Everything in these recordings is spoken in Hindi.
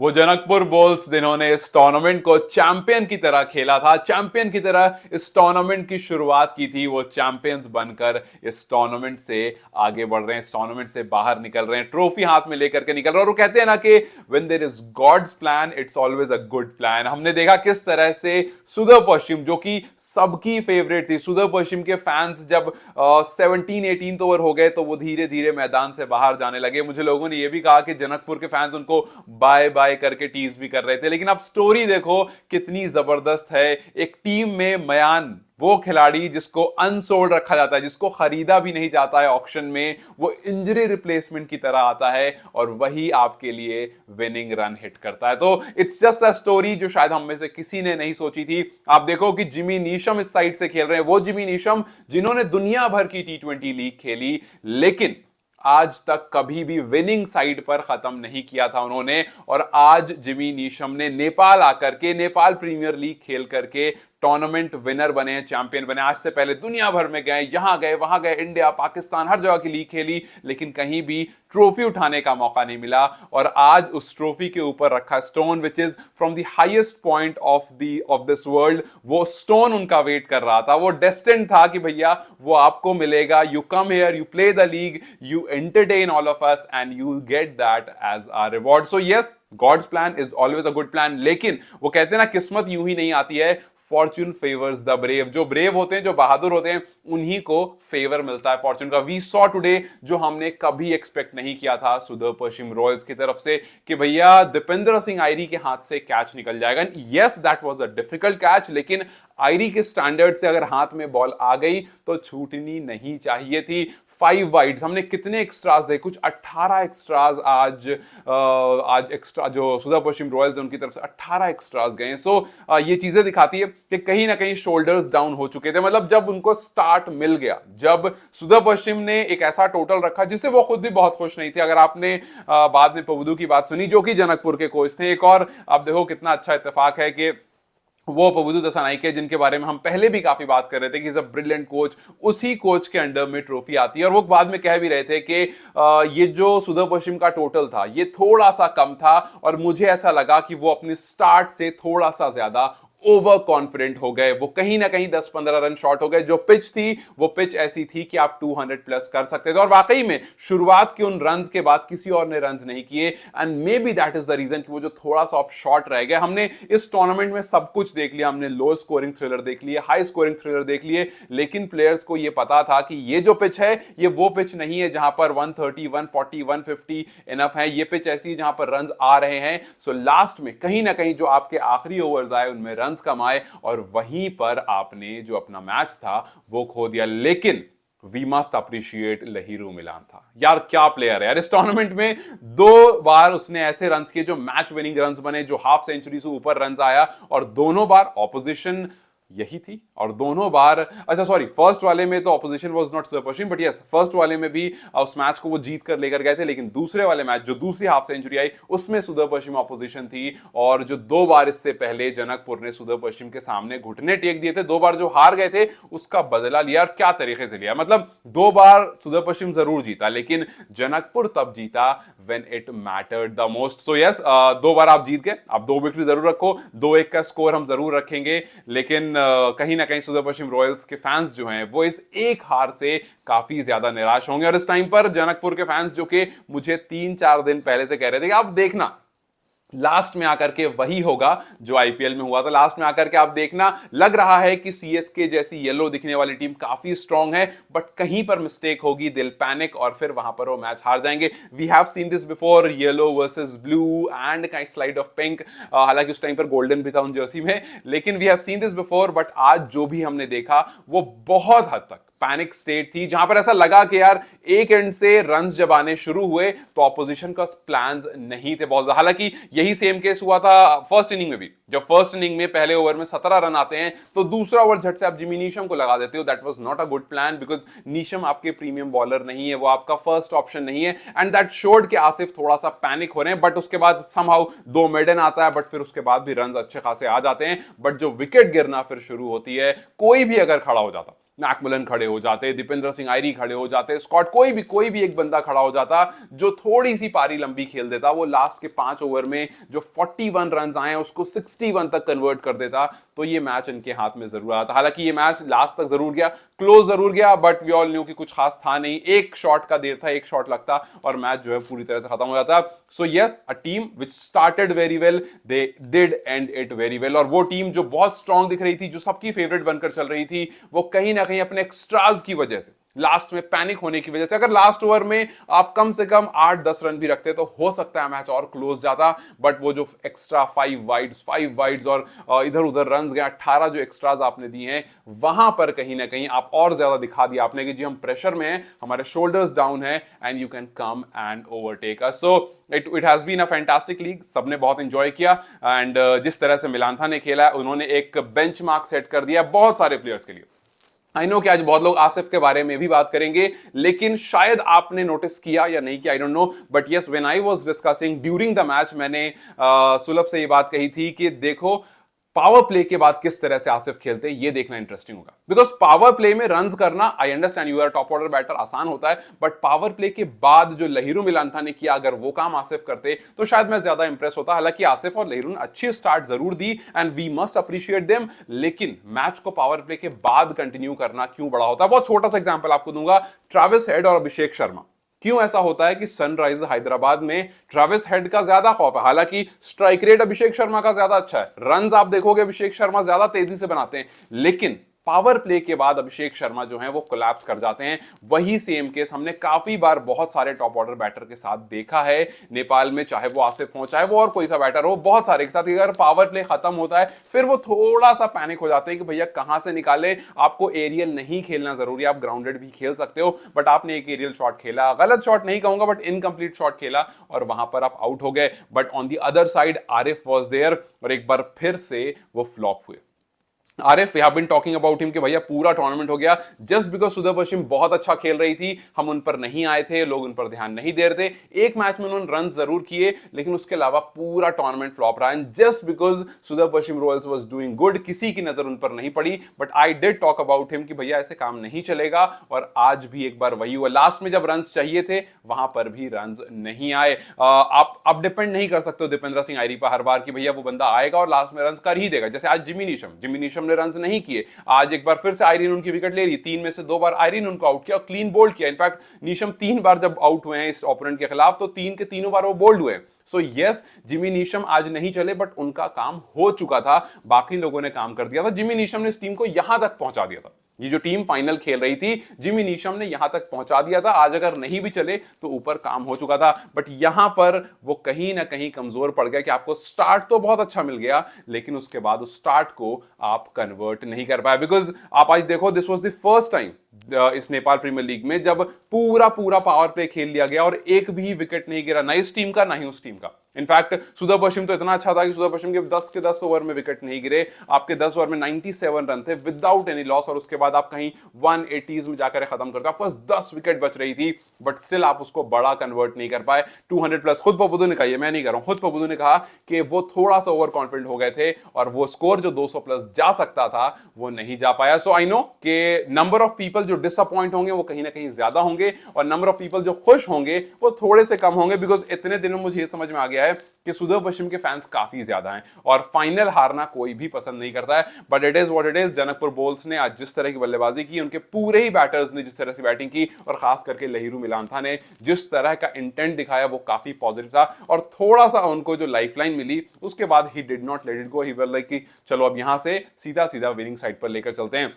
वो जनकपुर बुल्स जिन्होंने इस टूर्नामेंट को चैंपियन की तरह खेला था, चैंपियन की तरह इस टूर्नामेंट की शुरुआत की थी, वो चैंपियंस बनकर इस टूर्नामेंट से आगे बढ़ रहे हैं, इस टूर्नामेंट से बाहर निकल रहे हैं, ट्रॉफी हाथ में लेकर के निकल रहे हैं। और वो कहते हैं ना कि when there is God's plan it's always a good plan. हमने देखा किस तरह से सुदर्शन पश्चिम, जो कि सबकी फेवरेट थी, सुदर्शन पश्चिम के फैंस जब 17-18 ओवर हो गए तो वो धीरे धीरे मैदान से बाहर जाने लगे। मुझे लोगों ने यह भी कहा कि जनकपुर के फैंस उनको बाय बाय करके टीज भी कर रहे थे। लेकिन अब स्टोरी देखो कितनी जबरदस्त है। एक टीम में मयान, वो खिलाड़ी जिसको अनसोल्ड रखा जाता है, जिसको खरीदा भी नहीं जाता है ऑक्शन में, वो इंजरी रिप्लेसमेंट की तरह आता है और वही आपके लिए विनिंग रन हिट करता है। तो इट्स जस्ट अ स्टोरी जो शायद हम में से किसी ने नहीं सोची थी। आप देखो कि जिमी नीशम इस साइड से खेल रहे हैं, वो जिमी नीशम जिन्होंने दुनिया भर की टी20 लीग खेली, लेकिन आज तक कभी भी विनिंग साइड पर खत्म नहीं किया था उन्होंने। और आज जिमी नीशम ने नेपाल आकर के, नेपाल प्रीमियर लीग खेल करके टूर्नामेंट विनर बने, चैंपियन बने। आज से पहले दुनिया भर में गए, यहां गए वहां गए, इंडिया पाकिस्तान हर जगह की लीग खेली, लेकिन कहीं भी ट्रॉफी उठाने का मौका नहीं मिला। और आज उस ट्रॉफी के ऊपर रखा stone which is from the highest point of this world, वो स्टोन उनका वेट कर रहा था। वो डेस्टिन्ड था कि भैया वो आपको मिलेगा। You come here, you play the league, you entertain all of us and you get that as a reward. So yes, God's plan is always a good plan. लेकिन वो कहते हैं ना, किस्मत यूं ही नहीं आती है, फॉर्च्यून फेवर्स द ब्रेव। जो ब्रेव होते हैं, जो बहादुर होते हैं, उन्हीं को फेवर मिलता है फॉर्च्यून का। वी सॉ टुडे, जो हमने कभी एक्सपेक्ट नहीं किया था सुदर्शन पश्चिम रॉयल्स की तरफ से, कि भैया दीपेंद्र सिंह आयरी के हाथ से कैच निकल जाएगा। Yes, that was a difficult catch, लेकिन आयरी के स्टैंडर्ड से अगर हाथ में बॉल आ गई तो छूटनी नहीं चाहिए थी। 5 वाइड्स, हमने कितने एक्स्ट्राज देखे, कुछ 18 एक्स्ट्राज आज एक्स्ट्रा जो सुदर्शन पश्चिम रॉयल्स उनकी तरफ से 18 एक्स्ट्राज गए। सो ये चीजें दिखाती है कि कहीं ना कहीं शोल्डर्स डाउन हो चुके थे। मतलब जब उनको स्टार्ट मिल गया, जब सुदर्शन पश्चिम ने एक ऐसा टोटल रखा जिससे वो खुद भी बहुत खुश नहीं थे। अगर आपने बाद में पवदू की बात सुनी, जो कि जनकपुर के कोच थे, एक और आप देखो कितना अच्छा इत्तेफाक है कि वो पबुदू दसानाइके, जिनके बारे में हम पहले भी काफी बात कर रहे थे कि इज अ ब्रिलियंट कोच, उसी कोच के अंडर में ट्रॉफी आती है। और वो बाद में कह भी रहे थे कि ये जो सुदर्शन पश्चिम का टोटल था ये थोड़ा सा कम था, और मुझे ऐसा लगा कि वो अपने स्टार्ट से थोड़ा सा ज्यादा ओवर कॉन्फिडेंट हो गए। वो कहीं ना कहीं 10-15 रन शॉर्ट हो गए। जो पिच थी वो पिच ऐसी थी कि आप 200 प्लस कर सकते थे, और वाकई में शुरुआत के उन रन्स के बाद किसी और ने रन्स नहीं किए। And maybe that is the reason कि वो जो थोड़ा सा ऑफ शॉर्ट रह गए। हमने इस टूर्नामेंट में सब कुछ देख लिया, हमने लो स्कोरिंग थ्रिलर देख लिए, हाई स्कोरिंग थ्रिलर देख लिए, लेकिन प्लेयर्स को ये पता था कि ये जो पिच है ये वो पिच नहीं है जहां पर 130, 140, 150 इनफ है। ये पिच ऐसी है जहां पर रन्स आ रहे हैं। सो लास्ट में कहीं ना कहीं जो आपके आखिरी ओवर्स आए उनमें रन कमाए, और वहीं पर आपने जो अपना मैच था वो खो दिया। लेकिन वी मस्ट अप्रिशिएट लहिरू मिलान था यार, क्या प्लेयर है यार। इस टूर्नामेंट में 2 बार उसने ऐसे रन्स किए जो मैच विनिंग रन्स बने, जो हाफ सेंचुरी से ऊपर रन्स आया, और दोनों बार ऑपोजिशन यही थी। और दोनों बार, अच्छा सॉरी, फर्स्ट वाले में तो opposition was not Sudarshan Paschim, but yes, first वाले में भी उस मैच को वो जीत कर लेकर गए थे। लेकिन दूसरे वाले मैच, जो दूसरी हाफ सेंचुरी आई, उसमें सुदर्शन पश्चिम ऑपोजिशन थी। और जो 2 बार इससे पहले जनकपुर ने सुदर्शन पश्चिम के सामने घुटने टेक दिए थे, 2 बार जो हार गए थे, उसका बदला लिया। और क्या तरीके से लिया, मतलब 2 बार सुदर्शन पश्चिम जरूर जीता, लेकिन जनकपुर तब जीता when it mattered the most. So yes, 2 बार आप जीत गए, आप 2 विकेट जरूर रखो, 2-1 का स्कोर हम जरूर रखेंगे, लेकिन कहीं ना कहीं सुदर्शन पश्चिम रॉयल्स के फैंस जो हैं वो इस एक हार से काफी ज्यादा निराश होंगे। और इस टाइम पर जनकपुर के फैंस, जो कि मुझे 3-4 दिन पहले से कह रहे थे कि आप देखना लास्ट में आकर के वही होगा जो आईपीएल में हुआ था, लास्ट में आकर के आप देखना, लग रहा है कि सीएसके जैसी येलो दिखने वाली टीम काफी स्ट्रांग है, बट कहीं पर मिस्टेक होगी, दिल पैनिक, और फिर वहां पर वो मैच हार जाएंगे। We have seen this before, yellow versus blue and kind slide of pink. हालांकि उस टाइम पर गोल्डन भी था उन जर्सी में, लेकिन we have seen this before. But आज जो भी हमने देखा वो बहुत हद तक पैनिक स्टेट थी, जहां पर ऐसा लगा कि यार एक एंड से रन्स जब आने शुरू हुए तो ऑपोजिशन का प्लान्स नहीं थे बहुत। हालांकि यही सेम केस हुआ था फर्स्ट इनिंग में भी। जब फर्स्ट इनिंग में पहले ओवर में 17 रन आते हैं तो दूसरा ओवर झट से आप जिमी नीशम को लगा देते हो। That was not a good plan, because Neesham आपके प्रीमियम बॉलर नहीं है, वो आपका फर्स्ट ऑप्शन नहीं है। एंड दैट शोड कि आसिफ थोड़ा सा पैनिक हो रहे हैं, बट उसके बाद समहाउ 2 मेडन आता है, बट फिर उसके बाद भी रन अच्छे खासे आ जाते हैं। बट जो विकेट गिरना फिर शुरू होती है, कोई भी अगर खड़ा हो जाता, मैकमिलन खड़े हो जाते, दीपेंद्र सिंह आयरी खड़े हो जाते, स्कॉट कोई भी एक बंदा खड़ा हो जाता जो थोड़ी सी पारी लंबी खेल देता, वो लास्ट के 5 ओवर में जो 41 रन आए उसको 61 तक कन्वर्ट कर देता, तो ये मैच इनके हाथ में जरूर आता। हालांकि ये मैच लास्ट तक जरूर गया, क्लोज जरूर गया, बट वी ऑल न्यू कि कुछ खास था नहीं, एक शॉट का देर था, एक शॉट लगता और मैच जो है पूरी तरह से खत्म हो जाता। So yes, a team which started very well, they did and it very well. और वो टीम जो बहुत स्ट्रांग दिख रही थी, जो सबकी फेवरेट बनकर चल रही थी, वो कहीं ना कहीं अपने एक्स्ट्राज की वजह से, लास्ट में पैनिक होने की वजह से, अगर लास्ट ओवर में आप कम से कम 8-10 रन भी रखते तो हो सकता है मैच और क्लोज जाता, बट वो जो एक्स्ट्रा 5 वाइड्स और इधर उधर रन गए, 18 जो एक्स्ट्राज आपने दिए हैं, वहां पर कहीं ना कहीं आप और ज्यादा दिखा दिया आपने कि जी हम प्रेशर में हैं, हमारे शोल्डर्स डाउन है and you can come and overtake us. So it has been a fantastic league, सबने बहुत एंजॉय किया एंड जिस तरह से मिलांथा ने खेला, उन्होंने एक बेंचमार्क सेट कर दिया बहुत सारे प्लेयर्स के लिए। आई नो कि आज बहुत लोग आसिफ के बारे में भी बात करेंगे, लेकिन शायद आपने नोटिस किया या नहीं किया, I don't know, but yes, when I was discussing during the match, मैंने सुलभ से ये बात कही थी कि देखो पावर प्ले के बाद किस तरह से आसिफ खेलते हैं, ये देखना इंटरेस्टिंग होगा। बिकॉज पावर प्ले में रन्स करना, I understand you are top order batter, आसान होता है, बट पावर प्ले के बाद जो लहिरू मिलांथा ने किया, अगर वो काम आसिफ करते तो शायद मैं ज्यादा इंप्रेस होता। हालांकि आसिफ और लहिरू ने अच्छी स्टार्ट जरूर दी and we must appreciate them, लेकिन मैच को पावर प्ले के बाद कंटिन्यू करना क्यों बड़ा होता है। बहुत छोटा सा एग्जाम्पल आपको दूंगा, ट्रेविस हेड और अभिषेक शर्मा। क्यों ऐसा होता है कि सनराइजर्स हैदराबाद में ट्रेविस हेड का ज्यादा खौफ है, हालांकि स्ट्राइक रेट अभिषेक शर्मा का ज्यादा अच्छा है, रन्स आप देखोगे अभिषेक शर्मा ज्यादा तेजी से बनाते हैं, लेकिन पावर प्ले के बाद अभिषेक शर्मा जो है वो कोलैप्स कर जाते हैं। वही सेम केस हमने काफी बार बहुत सारे टॉप ऑर्डर बैटर के साथ देखा है नेपाल में, चाहे वो आसिफ हो, चाहे वो और कोई सा बैटर हो, बहुत सारे के साथ अगर पावर प्ले खत्म होता है फिर वो थोड़ा सा पैनिक हो जाते हैं कि भैया कहां से निकाले। आपको एरियल नहीं खेलना जरूरी, आप ग्राउंडेड भी खेल सकते हो, बट आपने एक एरियल शॉट खेला, गलत शॉट नहीं कहूंगा बट इनकंप्लीट शॉट खेला और वहां पर आप आउट हो गए। But on the other side Arif was there और एक बार फिर से वो फ्लॉप हुए। Arif, we have been talking about him कि भैया पूरा टूर्नामेंट हो गया जस्ट बिकॉज सुधा पश्चिम बहुत अच्छा खेल रही थी, हम उन पर नहीं आए थे, लोग उन पर ध्यान नहीं दे रहे थे। एक मैच में उन्होंने रन जरूर किए, लेकिन उसके अलावा पूरा टूर्नामेंट फ्लॉप रहा, and just because Sudha Paschim Royals was doing good, किसी की नजर उन पर नहीं पड़ी। But I did talk about him कि भैया ऐसे काम नहीं चलेगा, और आज भी एक बार वही हुआ। लास्ट में जब रन चाहिए थे वहां पर भी रन नहीं आए। आप डिपेंड नहीं कर सकते हो दीपेंद्र सिंह आयरी पर हर बार कि भैया वो बंदा आएगा और लास्ट में रन कर ही देगा। जैसे आज जिमी नीशम ने रन नहीं किए, आज एक बार फिर से आयरीन उनकी विकेट ले रही, 3 में से 2 बार आयरीन उनको आउट किया और क्लीन बोल्ड किया। इनफैक्ट नीशम 3 बार जब आउट हुए हैं इस ओपोनेंट के खिलाफ, तो 3 के तीनों बार वो बोल्ड हुए। सो यस, जिमी नीशम आज नहीं चले, बट उनका काम हो चुका था, बाकी लोगों ने काम कर दिया था। जिमी नीशम ने इस टीम को यहां तक पहुंचा दिया था, ये जो टीम फाइनल खेल रही थी जिमी नीशम ने यहां तक पहुंचा दिया था। आज अगर नहीं भी चले तो ऊपर काम हो चुका था, बट यहां पर वो कहीं ना कहीं कमजोर पड़ गया कि आपको स्टार्ट तो बहुत अच्छा मिल गया, लेकिन उसके बाद उस स्टार्ट को आप कन्वर्ट नहीं कर पाए। बिकॉज आप आज देखो, this was the first time इस नेपाल प्रीमियर लीग में जब पूरा पावर प्ले खेल लिया गया और एक भी विकेट नहीं गिरा, ना इस टीम का ना ही उस टीम का। इनफैक्ट सुधा पश्चिम तो इतना अच्छा था कि सुधा पश्चिम के 10 के 10 ओवर में विकेट नहीं गिरे, आपके 10 ओवर में 97 रन थे विदाउट एनी लॉस, और उसके बाद आप कहीं 180s में जाकर खत्म करते, आपके पास 10 विकेट बच रही थी, बट स्टिल आप उसको बड़ा कन्वर्ट नहीं कर पाए। 200 प्लस खुद पपुदू ने कहा, मैं नहीं कर रहा हूं, खुद पपुदू ने कहा कि वो थोड़ा सा ओवर कॉन्फिडेंट हो गए थे और वो स्कोर जो 200 प्लस जा सकता था वो नहीं जा पाया। सो आई नो कि नंबर ऑफ पीपल जो डिसअपॉइंट होंगे वो कहीं ना कहीं ज्यादा होंगे और नंबर ऑफ पीपल जो खुश होंगे वो थोड़े से कम होंगे, बिकॉज इतने दिनों में मुझे ये समझ में आ गया है कि सुधा पश्चिम के फैंस काफी ज्यादा हैं और फाइनल हारना कोई भी पसंद नहीं करता है। But it is what it is. Janakpur Bolts ने आज जिस तरह की बल्लेबाजी की, उनके पूरे ही बैटर्स ने जिस तरह से बैटिंग की, और खास करके लहिरू मिलांथा ने जिस तरह का इंटेंट दिखाया वो काफी पॉजिटिव था, और थोड़ा सा उनको जो लाइफलाइन मिली उसके बाद he did not let it go, he was like कि चलो अब यहां से सीधा सीधा विनिंग साइड पर लेकर चलते हैं।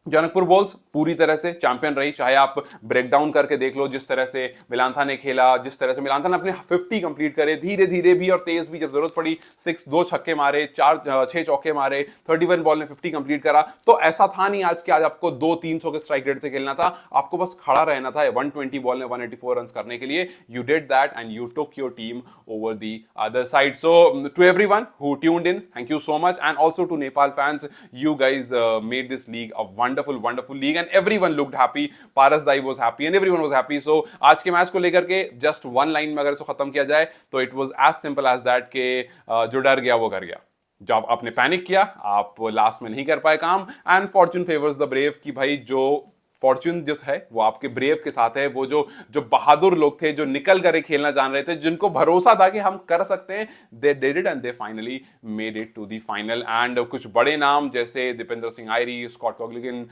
जनकपुर बोल्स पूरी तरह से चैंपियन रही, चाहे आप ब्रेक डाउन करके देख लो जिस तरह से मिलांथा ने खेला, जिस तरह से मिलांथा ने अपने 50 कंप्लीट करे, धीरे धीरे भी और तेज भी, जब जरूरत पड़ी 2 छक्के मारे, 6 चौके मारे, 31 बॉल में 50 कंप्लीट करा। तो ऐसा था नहीं आज कि आज आपको 200-300 के स्ट्राइक रेट से खेलना था, आपको बस खड़ा रहना था 120 बॉल में 184 रन करने के लिए। You did that and you took your team over the other side. So to everyone who tuned in, thank you so much, and also to Nepal fans, you guys made this league a wonderful league and everyone looked happy. Paras Dai was happy and everyone was happy. So आज के मैच को लेकर के जस्ट वन लाइन में अगर इसको खत्म किया जाए तो it was as simple as that कि जो डर गया वो कर गया। जब आपने पैनिक किया, आप लास्ट में नहीं कर पाए काम, and Fortune favours the brave कि भाई जो फॉर्च्यून जो है वो आपके ब्रेव के साथ है। वो जो जो बहादुर लोग थे, जो निकल कर खेलना जान रहे थे, जिनको भरोसा था कि हम कर सकते हैं, they did it and they finally made it to the final. And कुछ बड़े नाम जैसे Dipendra Singh Airee, Scott Kuggeleijn,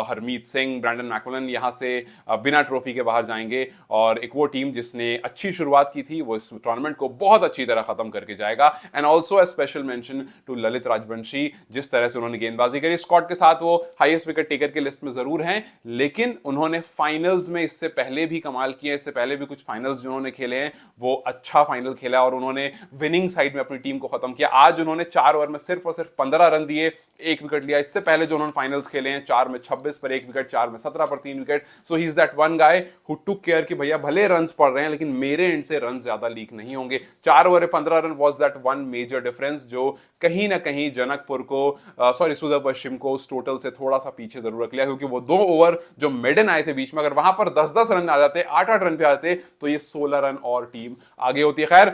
Harmeet Singh, Brandon McMullen यहाँ से बिना ट्रॉफी के बाहर जाएंगे। और एक वो टीम जिसने अच्छी शुरुआत की थी वो इस टूर्नामेंट को बहुत अच्छी तरह खत्म करके जाएगा। And also a special mention to Lalit Rajbanshi, जिस तरह से उन्होंने गेंदबाजी करी। स्कॉट के साथ वो हाईएस्ट विकेट टेकर की लिस्ट में जरूर हैं, लेकिन उन्होंने फाइनल्स में इससे पहले भी कमाल किए। इससे पहले भी कुछ फाइनल्स जिन्होंने खेले हैं वो अच्छा फाइनल खेला और उन्होंने विनिंग साइड में अपनी टीम को खत्म किया। आज उन्होंने 4 ओवर में सिर्फ और सिर्फ 15 रन दिए, 1 विकेट लिया। इससे पहले जो उन्होंने फाइनल्स खेले हैं 4 में 26 पर 1 विकेट, 4 में 17 पर 3 wicket. So he is that one guy who took care कि भैया भले रन पड़ रहे हैं लेकिन मेरे एंड से रन ज्यादा लीक नहीं होंगे। 4 over 15 run was that one major difference जो कहीं ना कहीं जनकपुर को सुदर्शन पश्चिम को उस टोटल से थोड़ा सा पीछे जरूर रख लिया, क्योंकि वो 2 ओवर जो मेडन आए थे बीच में, अगर वहां पर 10-10 रन आ जाते, 8-8 रन पे आते, तो ये 16 रन और टीम आगे होती है। खैर,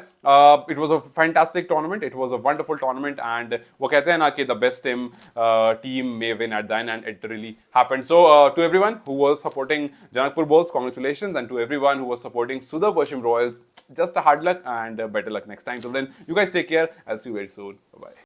it was a fantastic tournament, it was a wonderful tournament, and वो कहते हैं ना कि the best team may win at the end, and it really happened. So to everyone who was supporting Janakpur Bulls, congratulations, and to everyone who was supporting Sudarshan Paschim Royals, just a hard luck and better luck next time. Till then, you guys take care. I'll see you very soon. Bye bye.